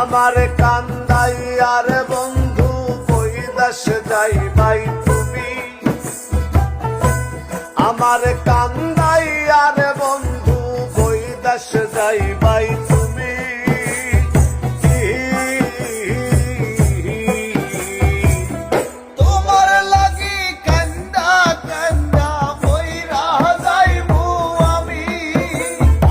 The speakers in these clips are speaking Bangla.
আমার কান্দাই আর বন্ধু বৈদেশ যাইবাই তুমি, আমার কান্দাই আর বন্ধু বৈদেশ যাইবাই তুমি। তোমার লাগি কান্দা কান্দা বইরা যাইবো আমি,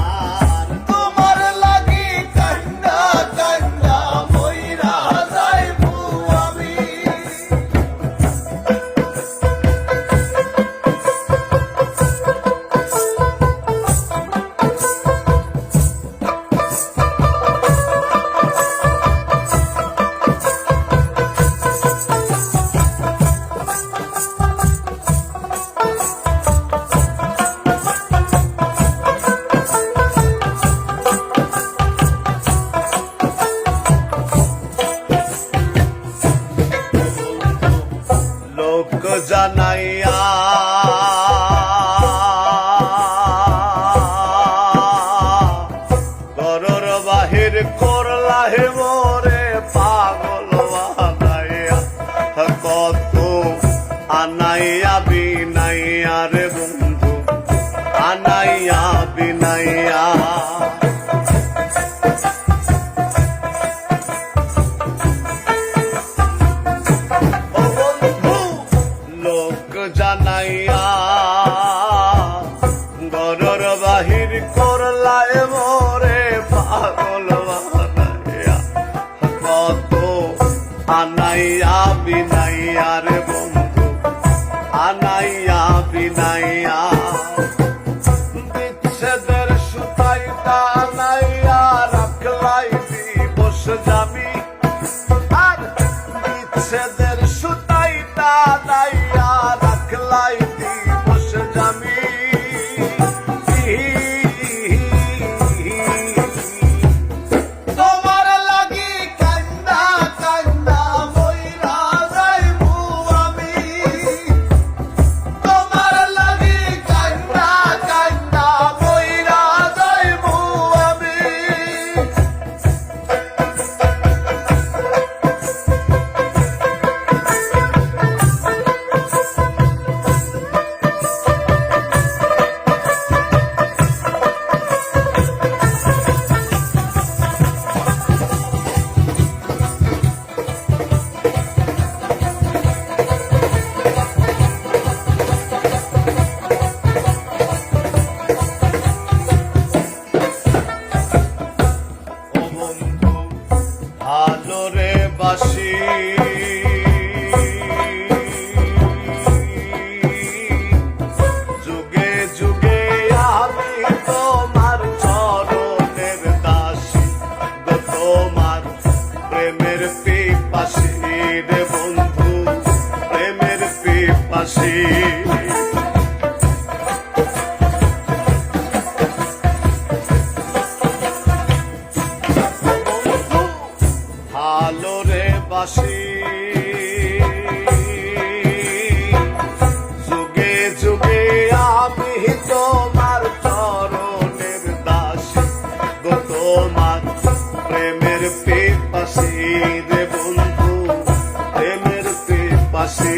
আর তোমার লাগি কান্দা কান্দা বইরা যাইবো আমি। লোক জানাইয়া ঘরের বাহির করলা হে মোরে পাগল বানাইয়া, কত আনাইয়া বিনাইয়া রে বন্ধু আনাইয়া বিনাইয়া। জানাইয়া ঘরের বাহির করলাই মোরে পাগল বানাইয়া, কত আনাইয়া বিনাইয়া রে বন্ধু আনাইয়া বিনাইয়া। বিচ্ছেদের সুতাইটা আনাইয়া রাখলাই দিবস জামি, আর বিচ্ছেদের সুতাইটা আনাইয়া রাখলাই দিবস জামি। তোমার লাগি কান্দা কান্দা বইরা যাইবো আমি, তোমার লাগি কান্দা কান্দা বইরা যাইবো আমি। ভালো রে বাসি যুগে যুগে আমি তোমার চরণের দাসী গো, তোমার প্রেমের পিপাসী রে বন্ধু প্রেমের পিপাসী। ভালো রে বাসি যুগে যুগে আমি তোমার চরণের দাসী গো, তোমার প্রেমের পিপাসী রে বন্ধু প্রেমের পিপাসী।